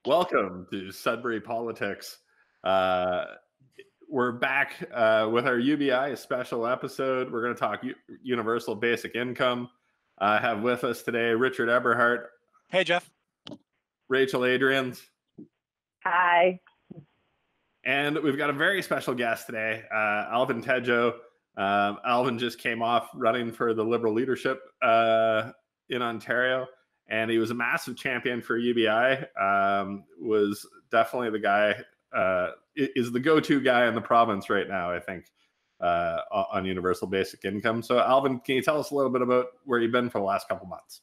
Welcome to Sudbury Politics. Uh, we're back with our UBI special episode. We're going to talk universal basic income. I have with us today Richard Eberhardt. Hey, Jeff. Rachel Adrians. Hi. And we've got a very special guest today, Alvin Tedjo. Alvin just came off running for the Liberal leadership in Ontario. And he was a massive champion for UBI, was definitely the guy, is the go-to guy in the province right now, I think, on universal basic income. So Alvin, can you tell us a little bit about where you've been for the last couple months?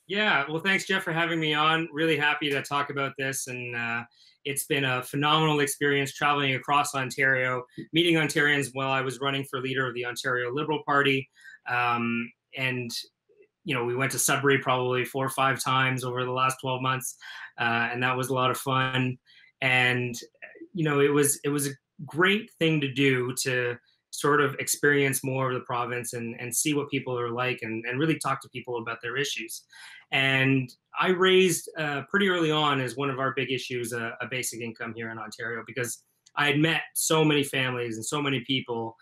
Yeah, well, thanks, Jeff, for having me on. Really happy to talk about this. And it's been a phenomenal experience traveling across Ontario, meeting Ontarians while I was running for leader of the Ontario Liberal Party. We went to Sudbury probably 4 or 5 times over the last 12 months, and that was a lot of fun. And it was a great thing to do, to sort of experience more of the province and see what people are like, and really talk to people about their issues. And I raised pretty early on, as one of our big issues, a basic income here in Ontario, because I had met so many families and so many people,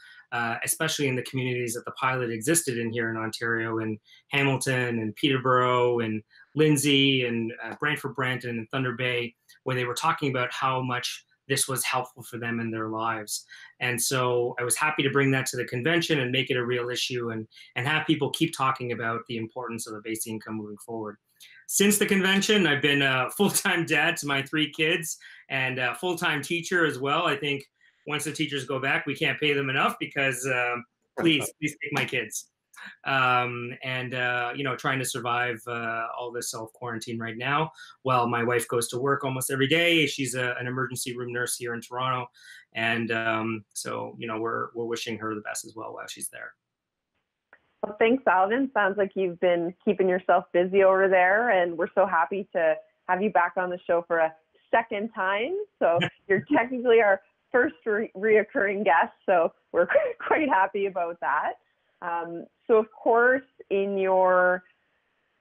especially in the communities that the pilot existed in here in Ontario, in Hamilton and Peterborough and Lindsay and Brantford, Brampton and Thunder Bay, where they were talking about how much this was helpful for them in their lives. And so I was happy to bring that to the convention and make it a real issue, and have people keep talking about the importance of a basic income moving forward. Since the convention, I've been a full-time dad to my 3 kids and a full-time teacher as well. I think once the teachers go back, we can't pay them enough, because please take my kids. Trying to survive all this self-quarantine right now while my wife goes to work almost every day. She's an emergency room nurse here in Toronto. And we're wishing her the best as well while she's there. Well, thanks, Alvin. Sounds like you've been keeping yourself busy over there, and we're so happy to have you back on the show for a second time. So you're technically our first reoccurring guest, so we're quite happy about that. So, of course, in your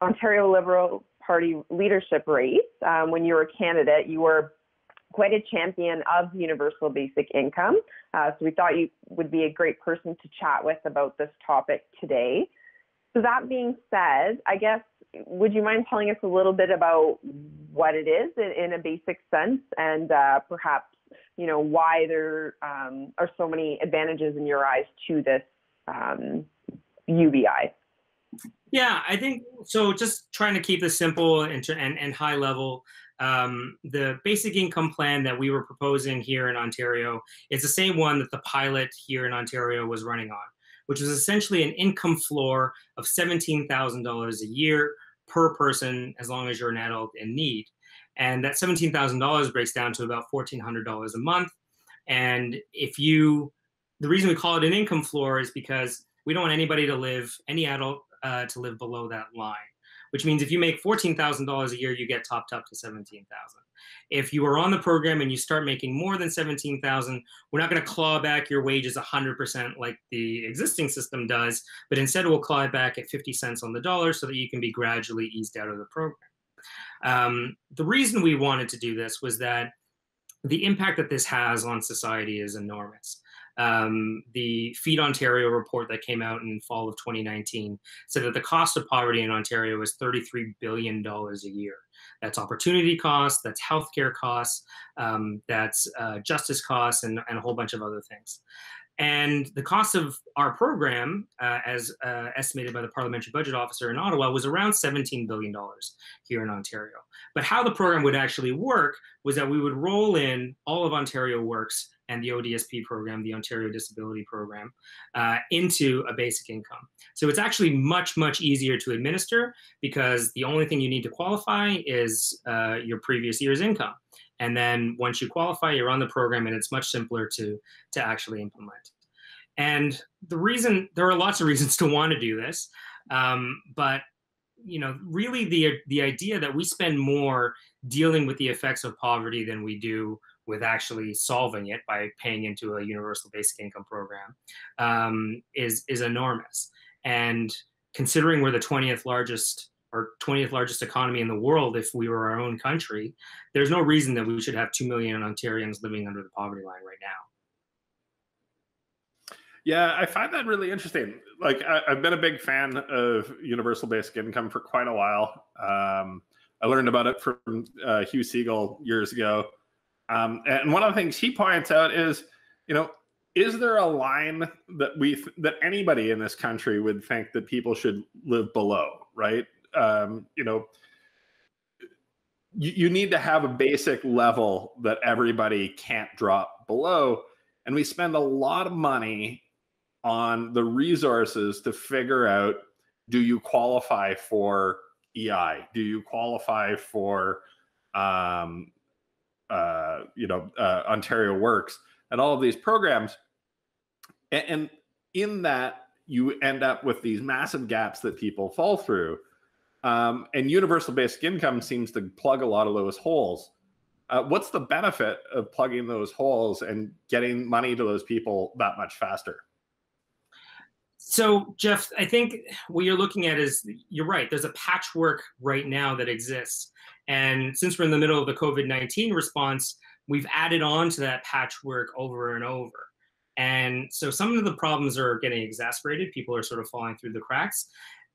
Ontario Liberal Party leadership race, when you were a candidate, you were quite a champion of universal basic income. So we thought you would be a great person to chat with about this topic today. So that being said, I guess, would you mind telling us a little bit about what it is in a basic sense, and perhaps, why there are so many advantages in your eyes to this UBI? Yeah, I think so. Just trying to keep this simple and high level. The basic income plan that we were proposing here in Ontario is the same one that the pilot here in Ontario was running on, which was essentially an income floor of $17,000 a year per person, as long as you're an adult in need. And that $17,000 breaks down to about $1,400 a month. And the reason we call it an income floor is because we don't want any adult to live below that line, which means if you make $14,000 a year, you get topped up to $17,000. If you are on the program and you start making more than $17,000, we're not going to claw back your wages 100% like the existing system does, but instead we'll claw it back at 50 cents on the dollar, so that you can be gradually eased out of the program. The reason we wanted to do this was that the impact that this has on society is enormous. The Feed Ontario report that came out in fall of 2019 said that the cost of poverty in Ontario is $33 billion a year. That's opportunity costs, that's healthcare costs, that's justice costs, and a whole bunch of other things. And the cost of our program, as estimated by the Parliamentary Budget Officer in Ottawa, was around $17 billion here in Ontario. But how the program would actually work was that we would roll in all of Ontario Works and the ODSP program, the Ontario Disability Program, into a basic income. So it's actually much, much easier to administer, because the only thing you need to qualify is your previous year's income. And then once you qualify, you're on the program, and it's much simpler to actually implement. And there are lots of reasons to want to do this, but really the idea that we spend more dealing with the effects of poverty than we do with actually solving it by paying into a universal basic income program is enormous. And considering we're the 20th largest or 20th largest economy in the world if we were our own country. There's no reason that we should have 2 million Ontarians living under the poverty line right now. Yeah, I find that really interesting. Like, I've been a big fan of universal basic income for quite a while. I learned about it from Hugh Siegel years ago. And one of the things he points out is, is there a line that that anybody in this country would think that people should live below, right? You need to have a basic level that everybody can't drop below. And we spend a lot of money on the resources to figure out, do you qualify for EI? Do you qualify for, Ontario Works and all of these programs? And in that, you end up with these massive gaps that people fall through. And universal basic income seems to plug a lot of those holes. What's the benefit of plugging those holes and getting money to those people that much faster? So, Jeff, I think what you're looking at is, you're right. There's a patchwork right now that exists. And since we're in the middle of the COVID-19 response, we've added on to that patchwork over and over. And so some of the problems are getting exacerbated. People are sort of falling through the cracks.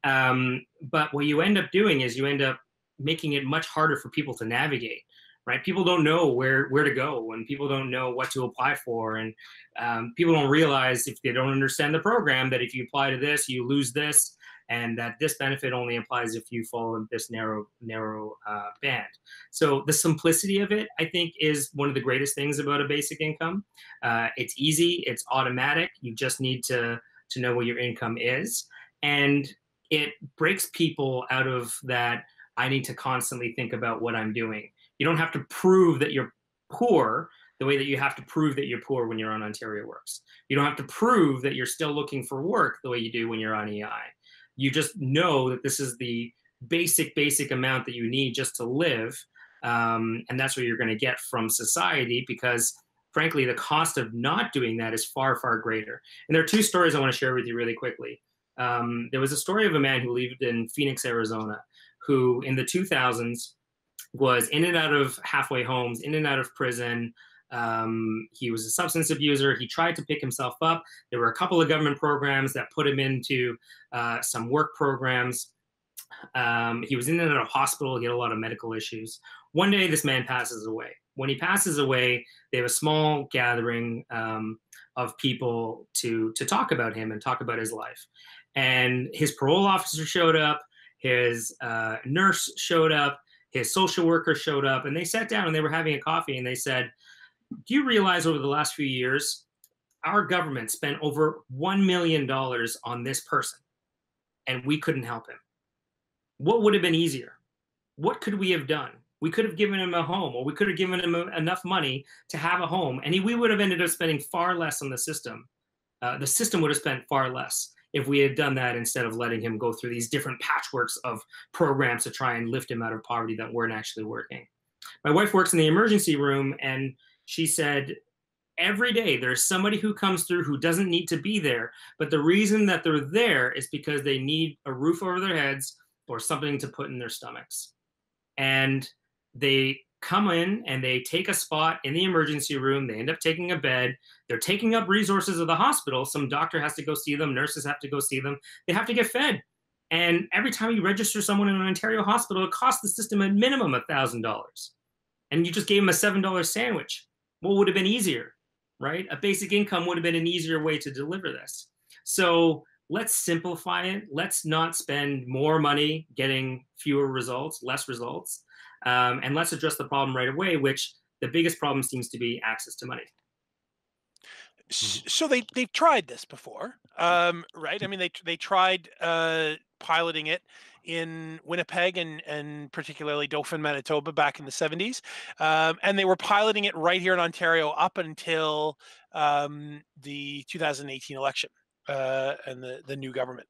But what you end up doing is you end up making it much harder for people to navigate, right? People don't know where to go, and people don't know what to apply for. And people don't realize, if they don't understand the program, that if you apply to this, you lose this, and that this benefit only applies if you fall in this narrow band. So the simplicity of it, I think, is one of the greatest things about a basic income. It's easy, it's automatic. You just need to know what your income is. And it breaks people out of that, I need to constantly think about what I'm doing. You don't have to prove that you're poor the way that you have to prove that you're poor when you're on Ontario Works. You don't have to prove that you're still looking for work the way you do when you're on EI. You just know that this is the basic amount that you need just to live. And that's what you're going to get from society, because frankly, the cost of not doing that is far, far greater. And there are two stories I want to share with you really quickly. There was a story of a man who lived in Phoenix, Arizona, who in the 2000s was in and out of halfway homes, in and out of prison. He was a substance abuser. He tried to pick himself up. There were a couple of government programs that put him into some work programs. He was in and out of hospital. He had a lot of medical issues. One day, this man passes away. When he passes away, they have a small gathering of people to talk about him and talk about his life. And his parole officer showed up. His nurse showed up. His social worker showed up. And they sat down and they were having a coffee. And they said, do you realize over the last few years, our government spent over $1 million on this person, and we couldn't help him? What would have been easier? What could we have done? We could have given him a home, or we could have given him enough money to have a home, and we would have ended up spending far less on the system. The system would have spent far less if we had done that, instead of letting him go through these different patchworks of programs to try and lift him out of poverty that weren't actually working. My wife works in the emergency room, and she said, every day there's somebody who comes through who doesn't need to be there, but the reason that they're there is because they need a roof over their heads or something to put in their stomachs. And they come in and they take a spot in the emergency room. They end up taking a bed. They're taking up resources of the hospital. Some doctor has to go see them. Nurses have to go see them. They have to get fed. And every time you register someone in an Ontario hospital, it costs the system a minimum of $1,000. And you just gave them a $7 sandwich. What would have been easier, right? A basic income would have been an easier way to deliver this. So let's simplify it. Let's not spend more money getting fewer results, less results. And let's address the problem right away, which the biggest problem seems to be access to money. So they've tried this before, right? I mean, they tried piloting it in Winnipeg and particularly Dauphin, Manitoba back in the 70s. And they were piloting it right here in Ontario up until the 2018 election and the new government.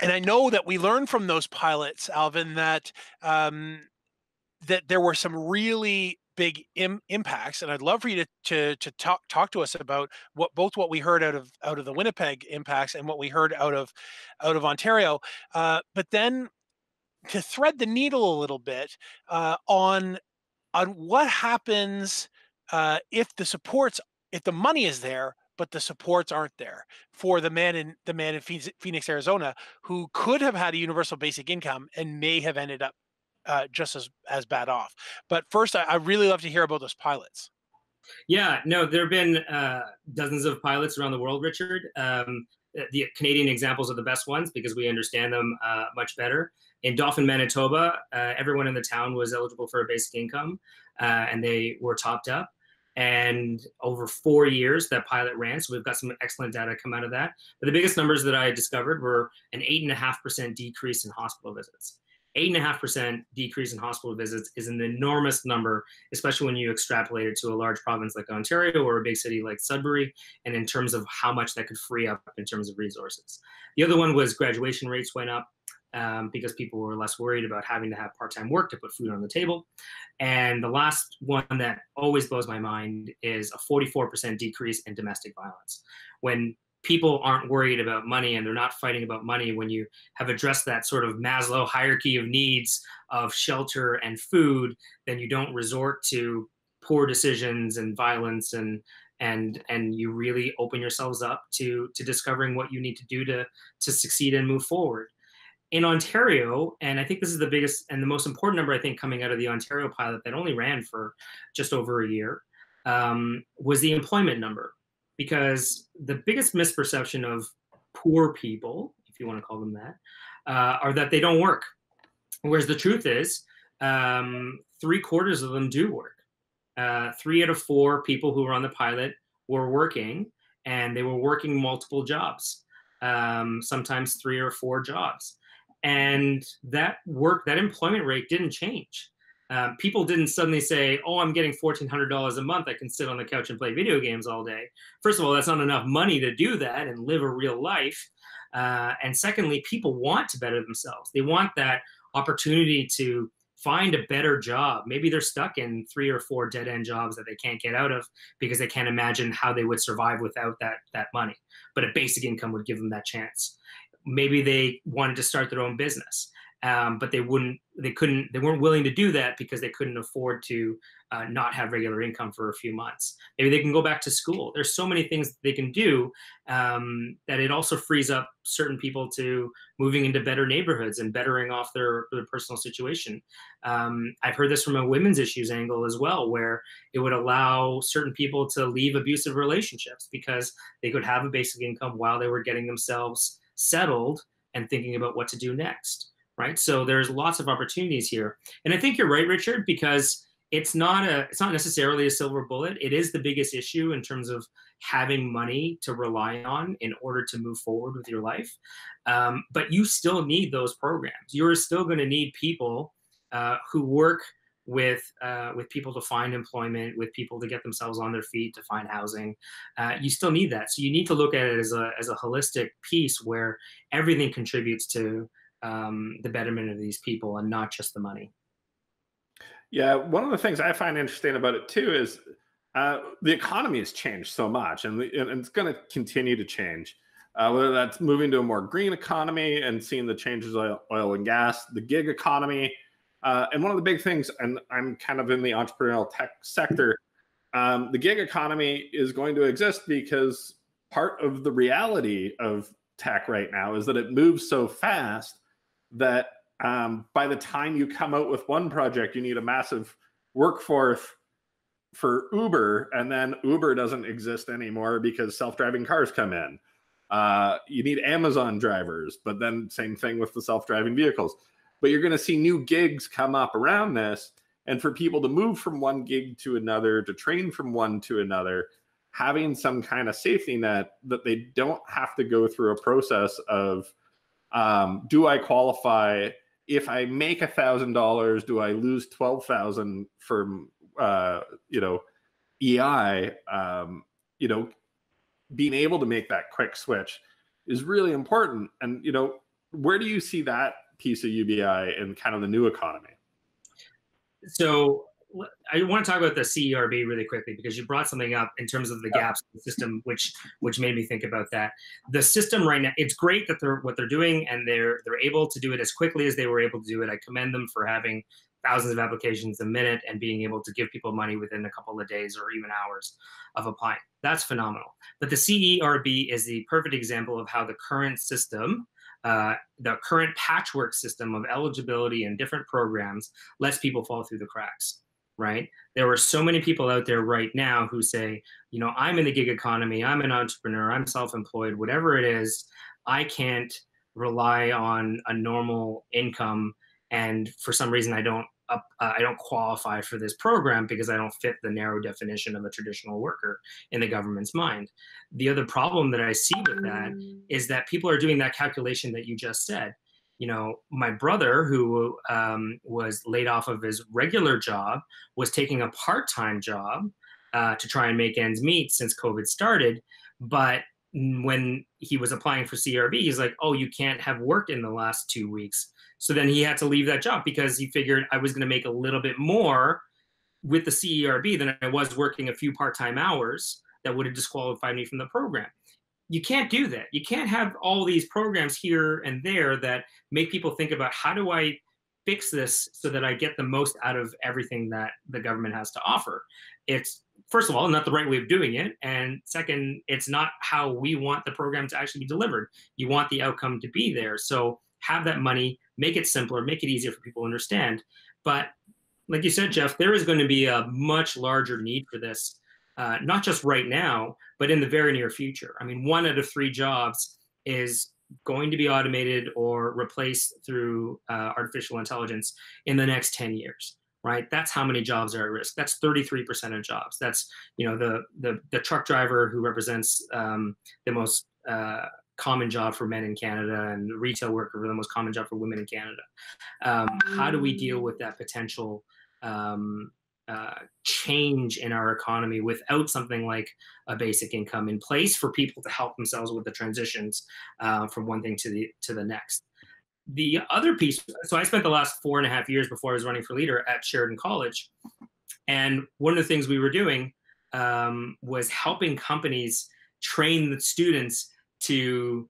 And I know that we learned from those pilots, Alvin, that that there were some really big impacts, and I'd love for you to talk to us about what we heard out of the Winnipeg impacts and what we heard out of Ontario, but then to thread the needle a little bit on what happens if if the money is there, but the supports aren't there for the man in Phoenix, Arizona, who could have had a universal basic income and may have ended up just as bad off. But first, I really love to hear about those pilots. Yeah, no, there have been dozens of pilots around the world, Richard. The Canadian examples are the best ones because we understand them much better. In Dauphin, Manitoba, everyone in the town was eligible for a basic income, and they were topped up. And over 4 years, that pilot ran. So we've got some excellent data come out of that. But the biggest numbers that I discovered were an 8.5% decrease in hospital visits. 8.5% decrease in hospital visits is an enormous number, especially when you extrapolate it to a large province like Ontario or a big city like Sudbury, and in terms of how much that could free up in terms of resources. The other one was graduation rates went up because people were less worried about having to have part-time work to put food on the table. And the last one that always blows my mind is a 44% decrease in domestic violence. When people aren't worried about money and they're not fighting about money, when you have addressed that sort of Maslow hierarchy of needs of shelter and food, then you don't resort to poor decisions and violence, and you really open yourselves up to discovering what you need to do to succeed and move forward. In Ontario, and I think this is the biggest and the most important number, I think, coming out of the Ontario pilot that only ran for just over a year, was the employment number. Because the biggest misperception of poor people, if you want to call them that, are that they don't work. Whereas the truth is, 3/4 of them do work. 3 out of 4 people who were on the pilot were working, and they were working multiple jobs, sometimes 3 or 4 jobs. And that employment rate didn't change. People didn't suddenly say, oh, I'm getting $1,400 a month. I can sit on the couch and play video games all day. First of all, that's not enough money to do that and live a real life. And secondly, people want to better themselves. They want that opportunity to find a better job. Maybe they're stuck in 3 or 4 dead-end jobs that they can't get out of because they can't imagine how they would survive without that money. But a basic income would give them that chance. Maybe they wanted to start their own business, but they weren't willing to do that because they couldn't afford to not have regular income for a few months. Maybe they can go back to school. There's so many things they can do that it also frees up certain people to moving into better neighborhoods and bettering off their personal situation. I've heard this from a women's issues angle as well, where it would allow certain people to leave abusive relationships because they could have a basic income while they were getting themselves settled and thinking about what to do next, right? So there's lots of opportunities here. And I think you're right, Richard, because it's not necessarily a silver bullet. It is the biggest issue in terms of having money to rely on in order to move forward with your life. But you still need those programs. You're still going to need people who work with people to find employment, with people to get themselves on their feet, to find housing. You still need that. So you need to look at it as a holistic piece where everything contributes to the betterment of these people and not just the money. Yeah, one of the things I find interesting about it too is the economy has changed so much, and it's going to continue to change. Whether that's moving to a more green economy and seeing the changes in oil and gas, the gig economy, and one of the big things, and I'm kind of in the entrepreneurial tech sector, the gig economy is going to exist because part of the reality of tech right now is that it moves so fast that by the time you come out with one project, you need a massive workforce for Uber, and then Uber doesn't exist anymore because self-driving cars come in. You need Amazon drivers, but then same thing with the self-driving vehicles. But you're going to see new gigs come up around this, and for people to move from one gig to another, to train from one to another, having some kind of safety net that they don't have to go through a process of, do I qualify? If I make $1,000, do I lose $12,000 from EI? Being able to make that quick switch is really important. And where do you see that piece of UBI in kind of the new economy? So I want to talk about the CERB really quickly, because you brought something up in terms of the gaps in the system, which made me think about that. The system right now, it's great that what they're doing, and they're able to do it as quickly as they were able to do it. I commend them for having thousands of applications a minute and being able to give people money within a couple of days or even hours of applying. That's phenomenal. But the CERB is the perfect example of how the current system, the current patchwork system of eligibility and different programs, lets people fall through the cracks, right? There are so many people out there right now who say, you know, I'm in the gig economy, I'm an entrepreneur, I'm self-employed, whatever it is, I can't rely on a normal income, and for some reason I don't qualify for this program because I don't fit the narrow definition of a traditional worker in the government's mind. The other problem that I see with that is that people are doing that calculation that you just said. You know, my brother, who was laid off of his regular job, was taking a part-time job to try and make ends meet since COVID started. But when he was applying for CRB, he's like, oh, you can't have worked in the last 2 weeks. So then he had to leave that job because he figured I was going to make a little bit more with the CERB than I was working a few part-time hours that would have disqualified me from the program. You can't do that. You can't have all these programs here and there that make people think about, how do I fix this so that I get the most out of everything that the government has to offer? It's, first of all, not the right way of doing it. And second, it's not how we want the program to actually be delivered. You want the outcome to be there. So have that money, make it simpler, make it easier for people to understand. But like you said, Jeff, there is going to be a much larger need for this, not just right now, but in the very near future. I mean, 1 out of 3 jobs is going to be automated or replaced through artificial intelligence in the next 10 years, right? That's how many jobs are at risk. That's 33% of jobs. That's, you know, the truck driver who represents the most common job for men in Canada, and the retail worker, the most common job for women in Canada. How do we deal with that potential change in our economy without something like a basic income in place for people to help themselves with the transitions from one thing to the next? The other piece, so I spent the last 4.5 years before I was running for leader at Sheridan College, and one of the things we were doing was helping companies train the students to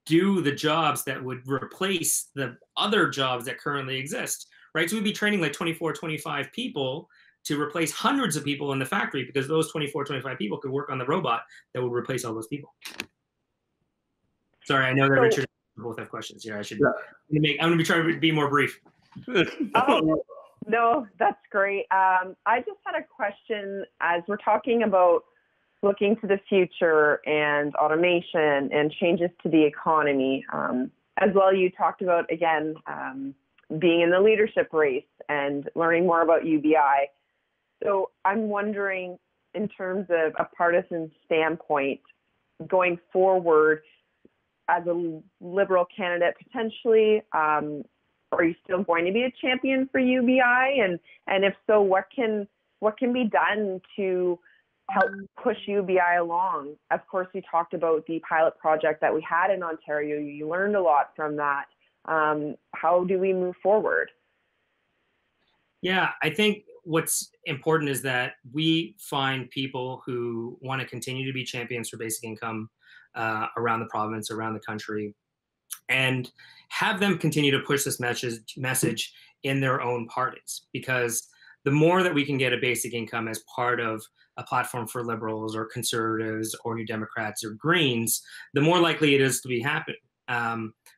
do the jobs that would replace the other jobs that currently exist, right? So we'd be training like 24, 25 people to replace hundreds of people in the factory, because those 24, 25 people could work on the robot that would replace all those people. Sorry, I know that Richard both have questions here. I'm going to be trying to be more brief. Oh, no, that's great. I just had a question as we're talking about looking to the future and automation and changes to the economy. As well, you talked about, again, being in the leadership race and learning more about UBI. So I'm wondering, in terms of a partisan standpoint, going forward as a Liberal candidate potentially, are you still going to be a champion for UBI? And if so, what can be done to help push UBI along? Of course, you talked about the pilot project that we had in Ontario. You learned a lot from that. How do we move forward? Yeah, I think what's important is that we find people who want to continue to be champions for basic income around the province, around the country, and have them continue to push this message in their own parties. Because the more that we can get a basic income as part of a platform for Liberals or Conservatives or New Democrats or Greens, the more likely it is to be happening.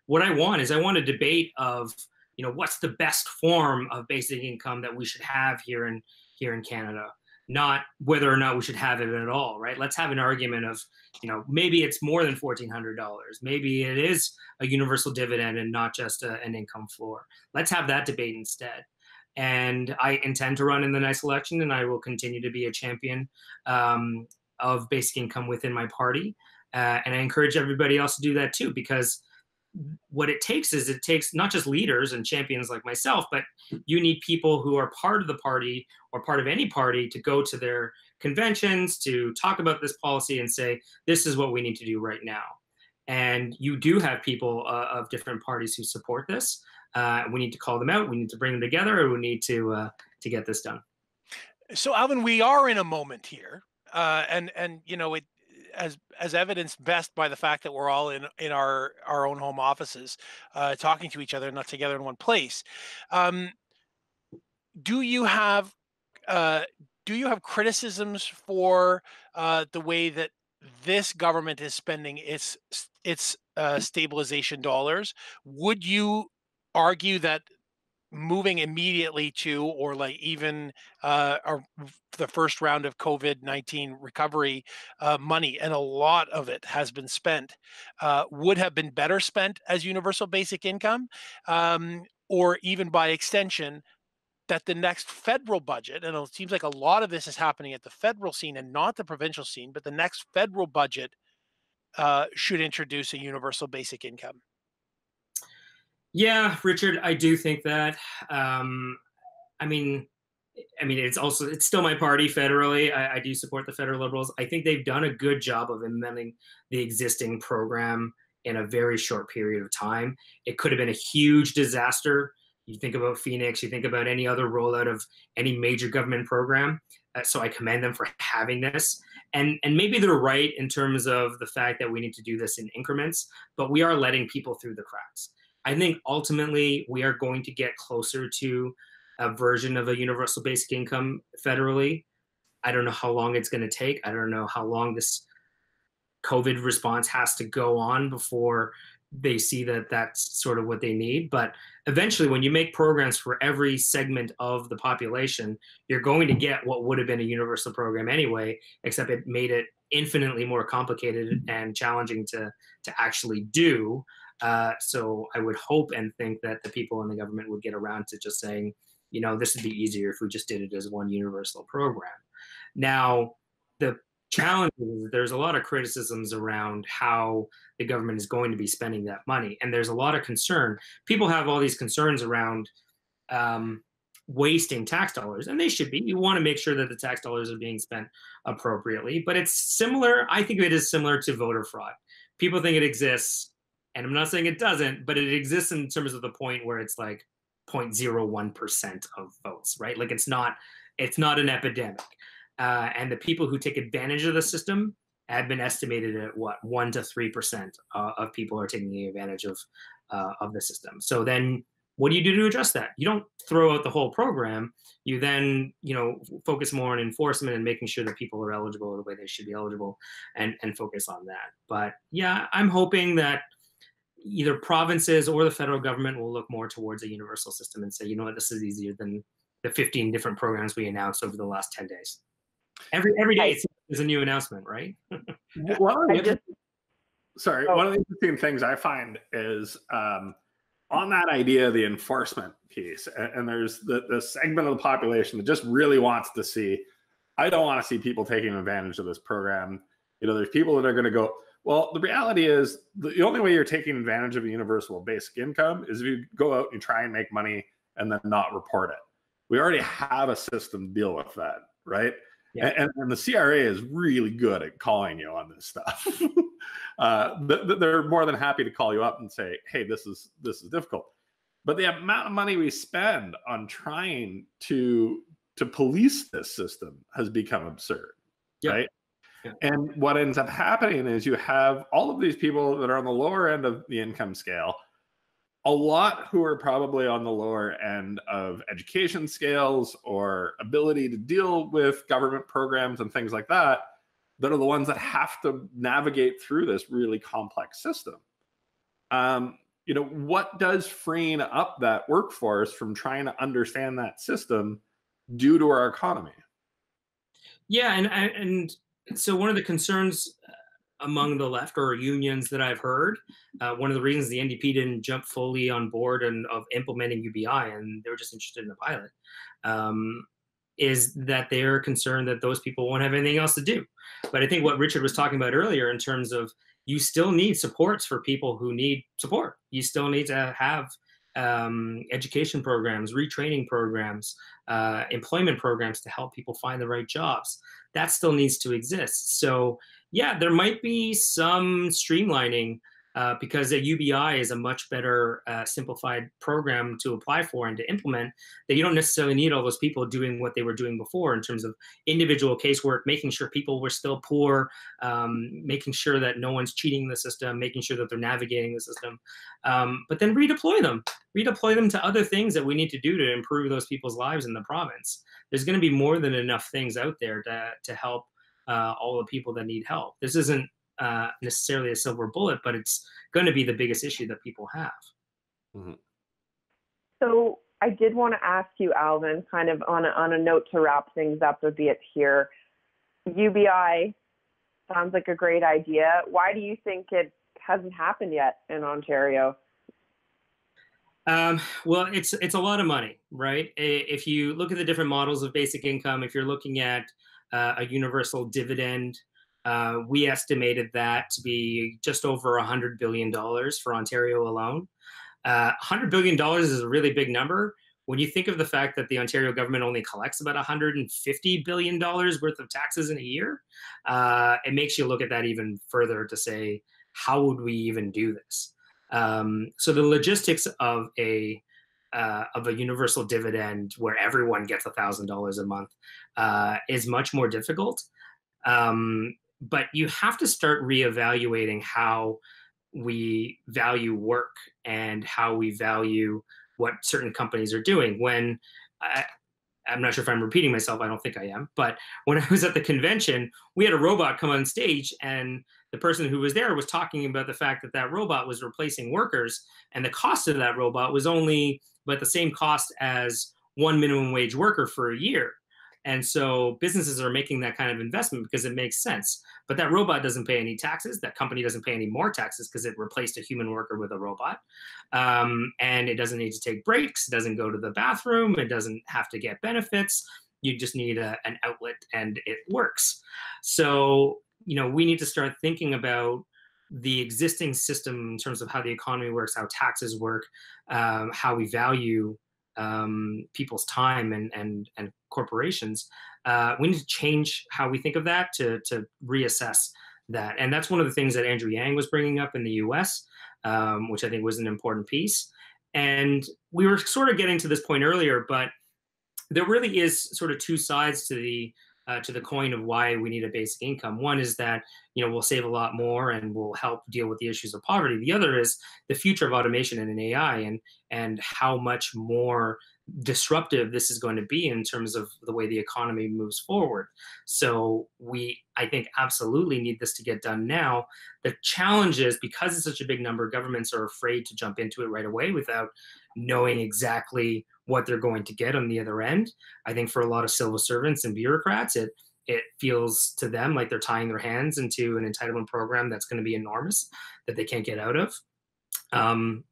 What I want a debate of, you know, what's the best form of basic income that we should have here in Canada, not whether or not we should have it at all, right? Let's have an argument of, you know, maybe it's more than $1,400. Maybe it is a universal dividend and not just an income floor. Let's have that debate instead. And I intend to run in the next election, and I will continue to be a champion of basic income within my party. And I encourage everybody else to do that too, because what it takes not just leaders and champions like myself, but you need people who are part of the party or part of any party to go to their conventions, to talk about this policy and say, this is what we need to do right now. And you do have people of different parties who support this. We need to call them out. We need to bring them together, and we need to get this done. So, Alvin, we are in a moment here, and you know it as evidenced best by the fact that we're all in our own home offices, talking to each other, not together in one place. Um, do you have uh, do you have criticisms for the way that this government is spending its stabilization dollars? Would you argue that moving immediately to, or like even the first round of COVID-19 recovery money, and a lot of it has been spent, would have been better spent as universal basic income, or even by extension, that the next federal budget, and it seems like a lot of this is happening at the federal scene and not the provincial scene, but the next federal budget should introduce a universal basic income? Yeah, Richard, I do think that. I mean, it's still my party federally. I do support the federal Liberals. I think they've done a good job of implementing the existing program in a very short period of time. It could have been a huge disaster. You think about Phoenix, you think about any other rollout of any major government program. So I commend them for having this. And maybe they're right in terms of the fact that we need to do this in increments, but we are letting people through the cracks. I think ultimately we are going to get closer to a version of a universal basic income federally. I don't know how long it's going to take. I don't know how long this COVID response has to go on before they see that that's sort of what they need. But eventually, when you make programs for every segment of the population, you're going to get what would have been a universal program anyway, except it made it infinitely more complicated and challenging to actually do. So I would hope and think that the people in the government would get around to just saying, you know, this would be easier if we just did it as one universal program. Now, the challenge is that there's a lot of criticisms around how the government is going to be spending that money. And there's a lot of concern. People have all these concerns around wasting tax dollars, and they should be. You want to make sure that the tax dollars are being spent appropriately. But it's similar, I think it is similar to voter fraud. People think it exists, and I'm not saying it doesn't, but it exists in terms of the point where it's like 0.01% of votes, right? Like it's not an epidemic. And the people who take advantage of the system have been estimated at what 1 to 3% of people are taking advantage of the system. So then, what do you do to address that? You don't throw out the whole program. You then, focus more on enforcement and making sure that people are eligible the way they should be eligible, and focus on that. But yeah, I'm hoping that either provinces or the federal government will look more towards a universal system and say, you know what, this is easier than the 15 different programs we announced over the last 10 days. Every day is a new announcement, right? One of the interesting things I find is on that idea of the enforcement piece, and there's the segment of the population that just really wants to see, I don't want to see people taking advantage of this program. There's people that are going to go, well, the reality is the only way you're taking advantage of a universal basic income is if you go out and you try and make money and then not report it. We already have a system to deal with that, right? Yeah. And the CRA is really good at calling you on this stuff. They're more than happy to call you up and say, hey, this is difficult. But the amount of money we spend on trying to police this system has become absurd, right? Yeah. And what ends up happening is you have all of these people that are on the lower end of the income scale, a lot who are probably on the lower end of education scales or ability to deal with government programs and things like that are the ones that have to navigate through this really complex system. What does freeing up that workforce from trying to understand that system do to our economy? Yeah, and so one of the concerns among the left or unions that I've heard, one of the reasons the NDP didn't jump fully on board of implementing UBI, and they were just interested in the pilot, is that they're concerned that those people won't have anything else to do. But I think what Richard was talking about earlier in terms of you still need supports for people who need support. You still need to have education programs, retraining programs, employment programs to help people find the right jobs. That still needs to exist. So yeah, there might be some streamlining because a UBI is a much better simplified program to apply for and to implement, that you don't necessarily need all those people doing what they were doing before in terms of individual casework, making sure people were still poor, making sure that no one's cheating the system, making sure that they're navigating the system, but then redeploy them to other things that we need to do to improve those people's lives in the province. There's going to be more than enough things out there to help all the people that need help. This isn't necessarily a silver bullet, but it's going to be the biggest issue that people have. Mm-hmm. So I did want to ask you, Alvin, kind of on a note to wrap things up a bit here. UBI sounds like a great idea. Why do you think it hasn't happened yet in Ontario? Well, it's a lot of money, right? If you look at the different models of basic income, if you're looking at a universal dividend, we estimated that to be just over $100 billion for Ontario alone. $100 billion is a really big number. When you think of the fact that the Ontario government only collects about $150 billion worth of taxes in a year, it makes you look at that even further to say, how would we even do this? So the logistics of a universal dividend where everyone gets $1,000 a month is much more difficult. But you have to start reevaluating how we value work and how we value what certain companies are doing. When I'm not sure if I'm repeating myself, I don't think I am, but when I was at the convention, we had a robot come on stage, and the person who was there was talking about the fact that that robot was replacing workers, and the cost of that robot was only about the same cost as one minimum wage worker for a year. And so businesses are making that kind of investment because it makes sense. But that robot doesn't pay any taxes. That company doesn't pay any more taxes because it replaced a human worker with a robot. And it doesn't need to take breaks. It doesn't go to the bathroom. It doesn't have to get benefits. You just need an outlet, and it works. So, we need to start thinking about the existing system in terms of how the economy works, how taxes work, how we value people's time and corporations. We need to change how we think of that to reassess that. And that's one of the things that Andrew Yang was bringing up in the US, which I think was an important piece. And we were sort of getting to this point earlier, but there really is sort of two sides to the coin of why we need a basic income. One is that, we'll save a lot more and will help deal with the issues of poverty. The other is the future of automation and AI, and how much more disruptive this is going to be in terms of the way the economy moves forward. So I think absolutely need this to get done now. The challenge is, because it's such a big number, governments are afraid to jump into it right away without knowing exactly what they're going to get on the other end. I think for a lot of civil servants and bureaucrats, it feels to them like they're tying their hands into an entitlement program that's going to be enormous, that they can't get out of.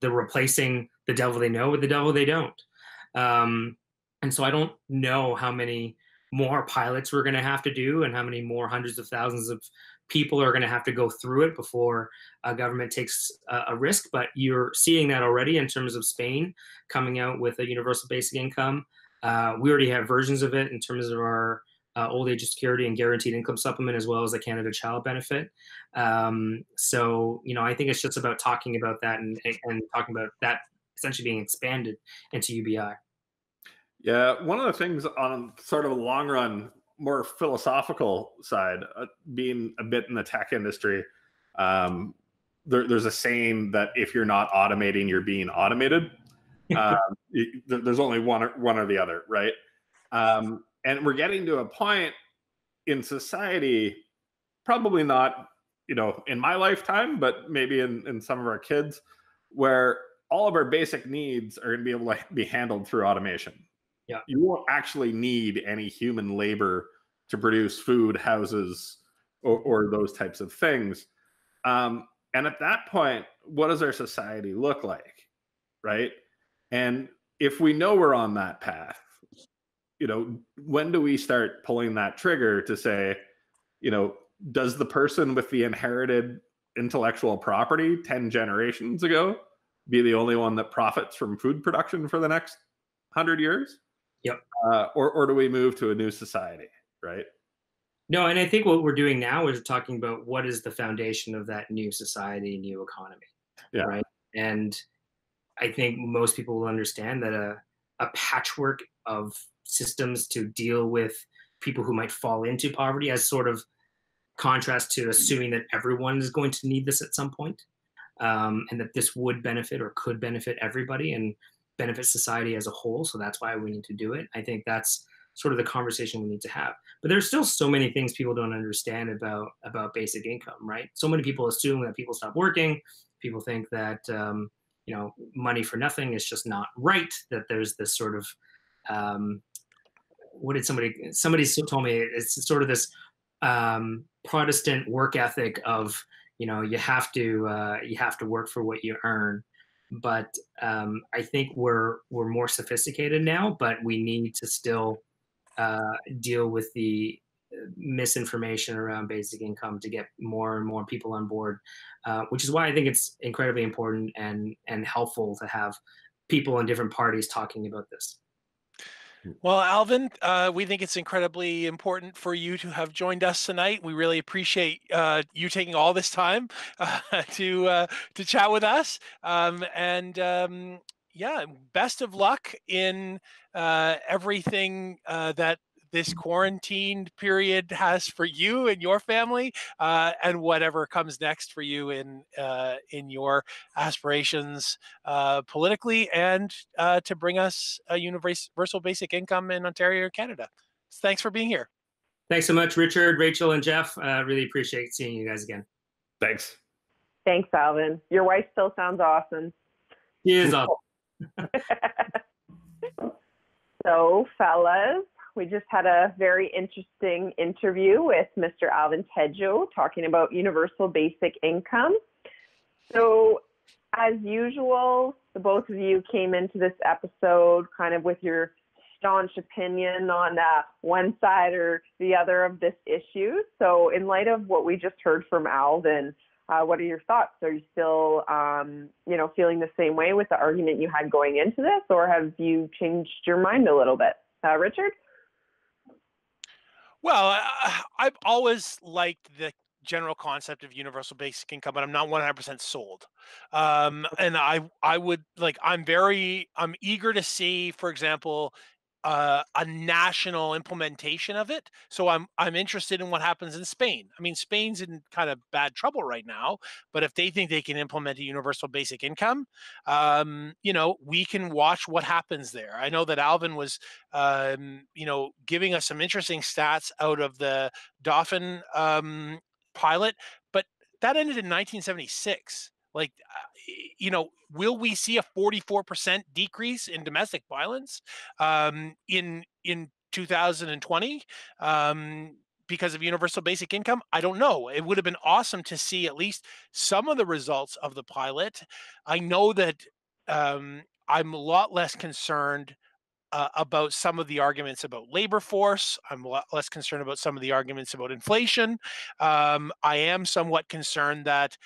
They're replacing the devil they know with the devil they don't. And so I don't know how many more pilots we're going to have to do and how many more hundreds of thousands of people are going to have to go through it before a government takes a risk. But you're seeing that already in terms of Spain coming out with a universal basic income. We already have versions of it in terms of our old age security and guaranteed income supplement, as well as the Canada Child Benefit. So, I think it's just about talking about that and talking about that essentially being expanded into UBI. Yeah, one of the things on sort of a long run, more philosophical side, being a bit in the tech industry, there's a saying that if you're not automating, you're being automated. There's only one or the other, right? And we're getting to a point in society, probably not, in my lifetime, but maybe in some of our kids, where all of our basic needs are going to be able to be handled through automation. Yeah. You won't actually need any human labor to produce food, houses, or those types of things. And at that point, what does our society look like, right? And if we know we're on that path, when do we start pulling that trigger to say, does the person with the inherited intellectual property 10 generations ago be the only one that profits from food production for the next 100 years? Yep. Or do we move to a new society, right? No, and I think what we're doing now is talking about what is the foundation of that new society, new economy. Yeah. right? And I think most people will understand that a patchwork of systems to deal with people who might fall into poverty, as sort of contrast to assuming that everyone is going to need this at some point, and that this would benefit or could benefit everybody and benefit society as a whole. So that's why we need to do it. I think that's sort of the conversation we need to have. But there's still so many things people don't understand about basic income, right? So many people assume that people stop working. People think that money for nothing is just not right. That there's this sort of what did somebody told me? It's sort of this Protestant work ethic of you have to work for what you earn. But I think we're more sophisticated now, but we need to still deal with the misinformation around basic income to get more and more people on board, which is why I think it's incredibly important and helpful to have people in different parties talking about this. Well, Alvin, we think it's incredibly important for you to have joined us tonight. We really appreciate you taking all this time to chat with us. Yeah, best of luck in everything that this quarantine period has for you and your family, and whatever comes next for you in your aspirations politically, and to bring us a universal basic income in Ontario, Canada. Thanks for being here. Thanks so much, Richard, Rachel, and Jeff. Really appreciate seeing you guys again. Thanks. Thanks, Alvin. Your wife still sounds awesome. She is awesome. So, fellas, we just had a very interesting interview with Mr. Alvin Tedjo talking about universal basic income. So, as usual, the both of you came into this episode kind of with your staunch opinion on one side or the other of this issue. So, in light of what we just heard from Alvin, what are your thoughts? Are you still, feeling the same way with the argument you had going into this, or have you changed your mind a little bit? Richard? Well, I've always liked the general concept of universal basic income, but I'm not 100% sold. And I would I'm eager to see, for example, a national implementation of it. So I'm interested in what happens in Spain. I mean, Spain's in kind of bad trouble right now, but if they think they can implement a universal basic income, we can watch what happens there. I know that Alvin was, giving us some interesting stats out of the Dauphin pilot, but that ended in 1976. Will we see a 44% decrease in domestic violence in 2020 because of universal basic income? I don't know. It would have been awesome to see at least some of the results of the pilot. I know that I'm a lot less concerned about some of the arguments about labor force. I'm a lot less concerned about some of the arguments about inflation. I am somewhat concerned that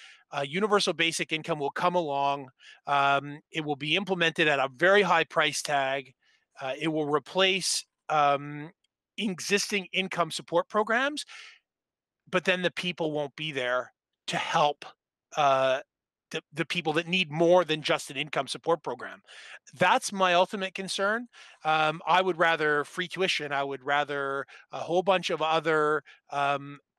universal basic income will come along. It will be implemented at a very high price tag. It will replace existing income support programs, but then the people won't be there to help uh, the people that need more than just an income support program. That's my ultimate concern. I would rather free tuition. I would rather a whole bunch of other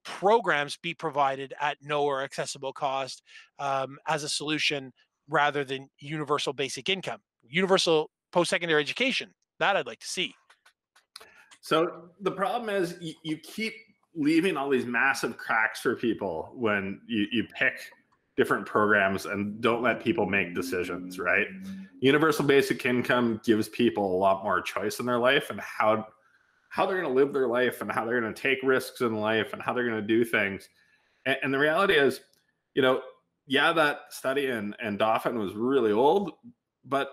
programs be provided at no or accessible cost as a solution, rather than universal basic income. Universal post-secondary education, that I'd like to see. So the problem is you keep leaving all these massive cracks for people when you pick different programs and don't let people make decisions, right? Universal basic income gives people a lot more choice in their life and how they're going to live their life and how they're going to take risks in life and how they're going to do things. And the reality is, that study in Dauphin was really old, but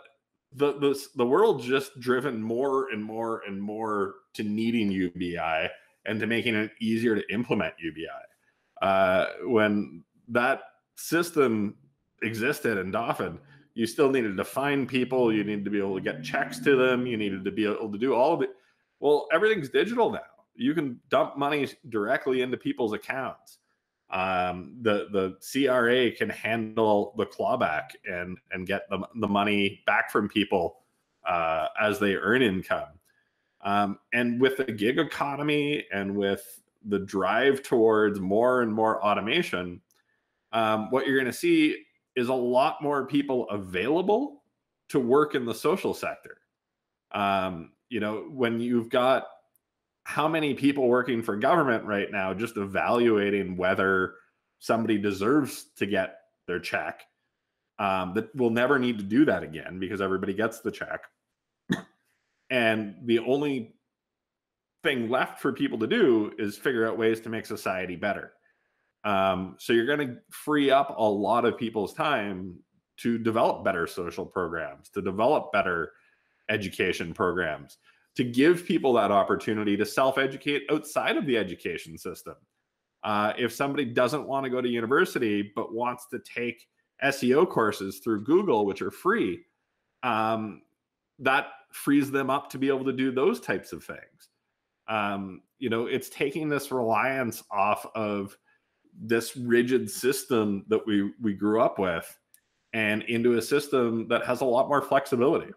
the world's just driven more and more and more to needing UBI and to making it easier to implement UBI. When that system existed in Dauphin, you still needed to find people, you needed to be able to get checks to them, you needed to be able to do all of it. Well, everything's digital now. You can dump money directly into people's accounts. The CRA can handle the clawback and get the money back from people as they earn income. And with the gig economy and with the drive towards more and more automation, what you're going to see is a lot more people available to work in the social sector. When you've got how many people working for government right now just evaluating whether somebody deserves to get their check, that will never need to do that again because everybody gets the check. And the only thing left for people to do is figure out ways to make society better. So you're going to free up a lot of people's time to develop better social programs, to develop better education programs, to give people that opportunity to self-educate outside of the education system. If somebody doesn't want to go to university but wants to take SEO courses through Google, which are free, that frees them up to be able to do those types of things. It's taking this reliance off of this rigid system that we grew up with and into a system that has a lot more flexibility.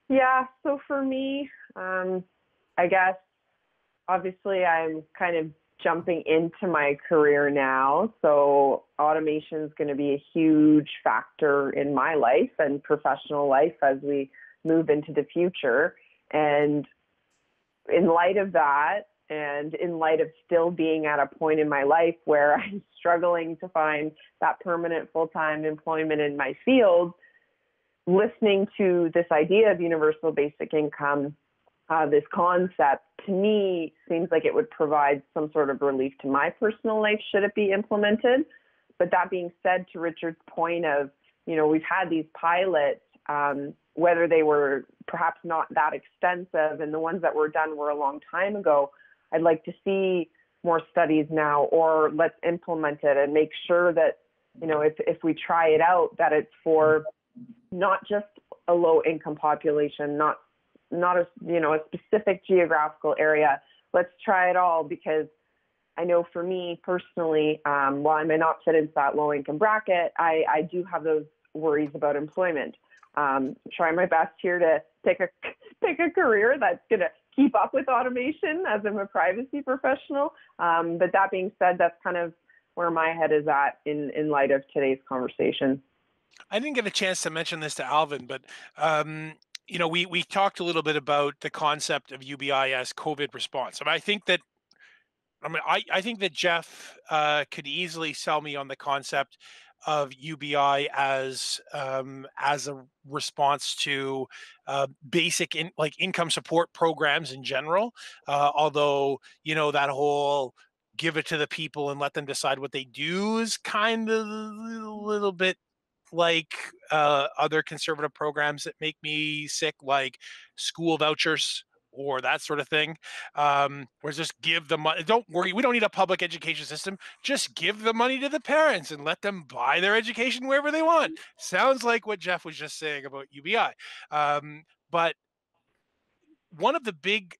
Yeah, so for me, I guess obviously I'm kind of jumping into my career now, so automation is going to be a huge factor in my life and professional life as we move into the future. And in light of that, and in light of still being at a point in my life where I'm struggling to find that permanent full-time employment in my field, listening to this idea of universal basic income, this concept, to me seems like it would provide some sort of relief to my personal life should it be implemented. But that being said, to Richard's point of, we've had these pilots, whether they were perhaps not that extensive, and the ones that were done were a long time ago, I'd like to see more studies now, or let's implement it and make sure that, if we try it out, that it's for not just a low income population, not a specific geographical area. Let's try it all, because I know for me personally, while I may not fit into that low income bracket, I do have those worries about employment. Try my best here to pick a career that's going to keep up with automation as I'm a privacy professional. But that being said, that's kind of where my head is at in light of today's conversation. I didn't get a chance to mention this to Alvin, but we talked a little bit about the concept of UBI as COVID response. I think that Jeff could easily sell me on the concept of UBI as a response to basic income support programs in general. Although that whole give it to the people and let them decide what they do is kind of a little bit like other conservative programs that make me sick, like school vouchers or that sort of thing. Where just give the money. Don't worry, we don't need a public education system. Just give the money to the parents and let them buy their education wherever they want. Sounds like what Jeff was just saying about UBI. But one of the big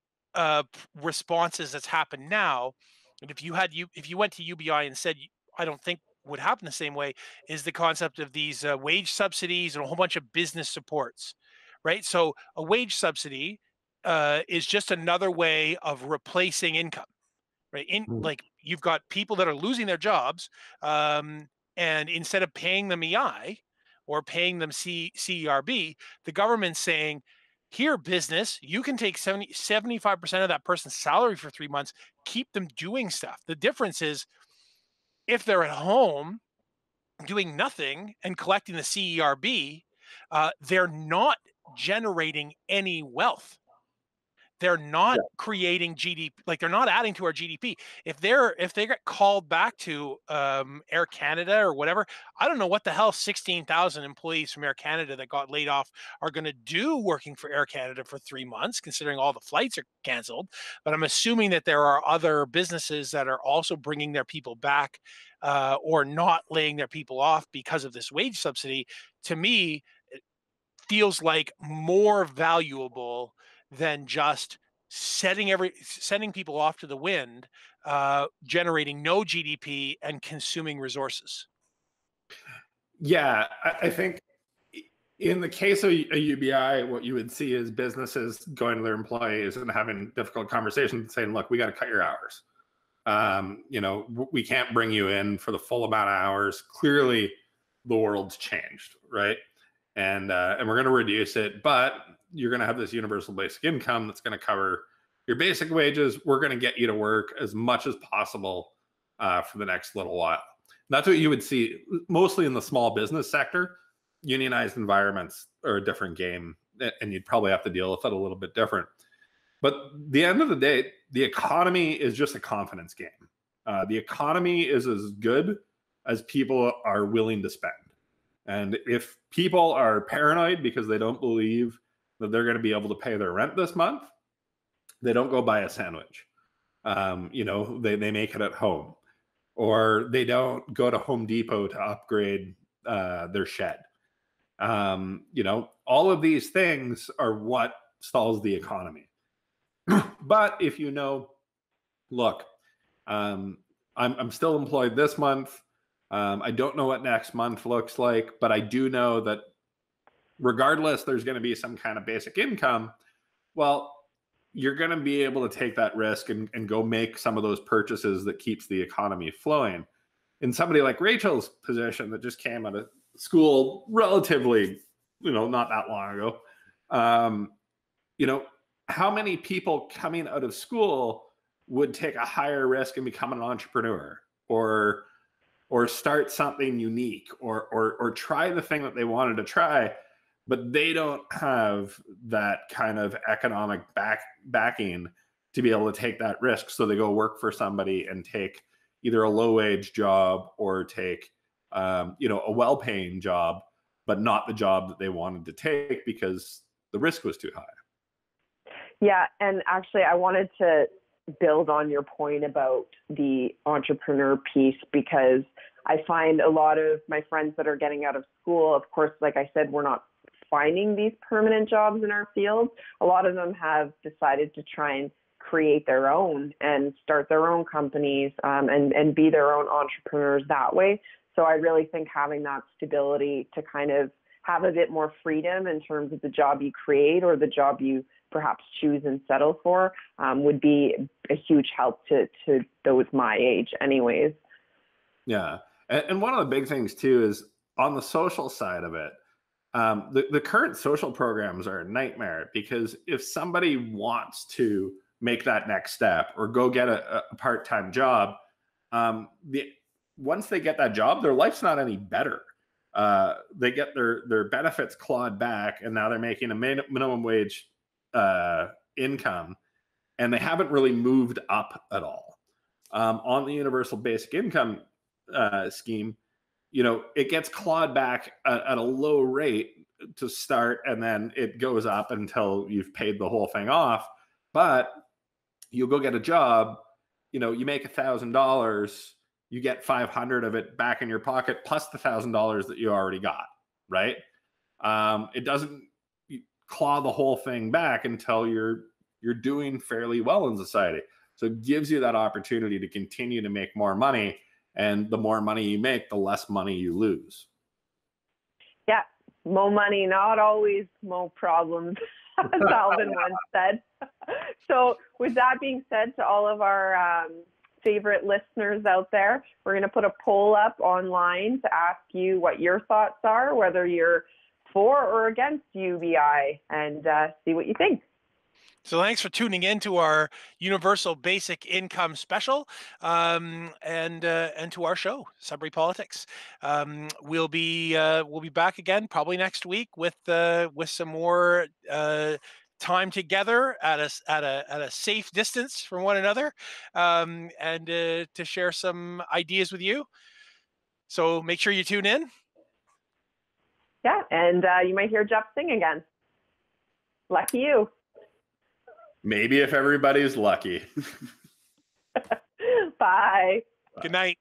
responses that's happened now, and if you went to UBI and said, I don't think would happen the same way, is the concept of these wage subsidies and a whole bunch of business supports, right? So a wage subsidy is just another way of replacing income, right? Like you've got people that are losing their jobs, and instead of paying them EI or paying them CERB, the government's saying, here, business, you can take 75% of that person's salary for 3 months, keep them doing stuff. The difference is if they're at home doing nothing and collecting the CERB, they're not generating any wealth. They're not creating GDP, like they're not adding to our GDP. If they get called back to Air Canada or whatever, I don't know what the hell 16,000 employees from Air Canada that got laid off are going to do working for Air Canada for 3 months, considering all the flights are canceled. But I'm assuming that there are other businesses that are also bringing their people back or not laying their people off because of this wage subsidy. To me, it feels like more valuable than just sending people off to the wind, generating no GDP and consuming resources. Yeah, I think in the case of a UBI, what you would see is businesses going to their employees and having difficult conversations, saying, "Look, we got to cut your hours. We can't bring you in for the full amount of hours. Clearly, the world's changed, right? And we're going to reduce it, but you're going to have this universal basic income that's going to cover your basic wages. We're going to get you to work as much as possible for the next little while." That's what you would see mostly in the small business sector. Unionized environments are a different game, and you'd probably have to deal with it a little bit different. But the end of the day, the economy is just a confidence game. The economy is as good as people are willing to spend. And if people are paranoid because they don't believe that they're going to be able to pay their rent this month, they don't go buy a sandwich. They make it at home, or they don't go to Home Depot to upgrade their shed. All of these things are what stalls the economy. But if look, I'm still employed this month. I don't know what next month looks like, but I do know that regardless, there's going to be some kind of basic income. Well, you're going to be able to take that risk and go make some of those purchases that keeps the economy flowing. In somebody like Rachel's position that just came out of school relatively, not that long ago, how many people coming out of school would take a higher risk and become an entrepreneur or start something unique or try the thing that they wanted to try, but they don't have that kind of economic backing to be able to take that risk. So they go work for somebody and take either a low wage job or take, a well-paying job, but not the job that they wanted to take because the risk was too high. Yeah. And actually, I wanted to build on your point about the entrepreneur piece, because I find a lot of my friends that are getting out of school, of course, like I said, we're not finding these permanent jobs in our field. A lot of them have decided to try and create their own and start their own companies and be their own entrepreneurs that way. So I really think having that stability to kind of have a bit more freedom in terms of the job you create or the job you perhaps choose and settle for would be a huge help to those my age anyways. Yeah. And one of the big things too is on the social side of it, the current social programs are a nightmare, because if somebody wants to make that next step or go get a part-time job, once they get that job, their life's not any better. They get their benefits clawed back, and now they're making a minimum wage income, and they haven't really moved up at all. On the universal basic income scheme, it gets clawed back at a low rate to start, and then it goes up until you've paid the whole thing off. But you'll go get a job, you make $1,000, you get 500 of it back in your pocket, plus the $1,000 that you already got, right? It doesn't claw the whole thing back until you're doing fairly well in society. So it gives you that opportunity to continue to make more money. And the more money you make, the less money you lose. Yeah, more money, not always more problems, as Alvin once said. So with that being said, to all of our favorite listeners out there, we're going to put a poll up online to ask you what your thoughts are, whether you're for or against UBI, and see what you think. So thanks for tuning in to our Universal Basic Income special, and to our show, Sudbury Politics. We'll be back again probably next week with some more time together at a safe distance from one another, and to share some ideas with you. So make sure you tune in. Yeah, and you might hear Jeff sing again. Lucky you. Maybe if everybody's lucky. Bye. Good night.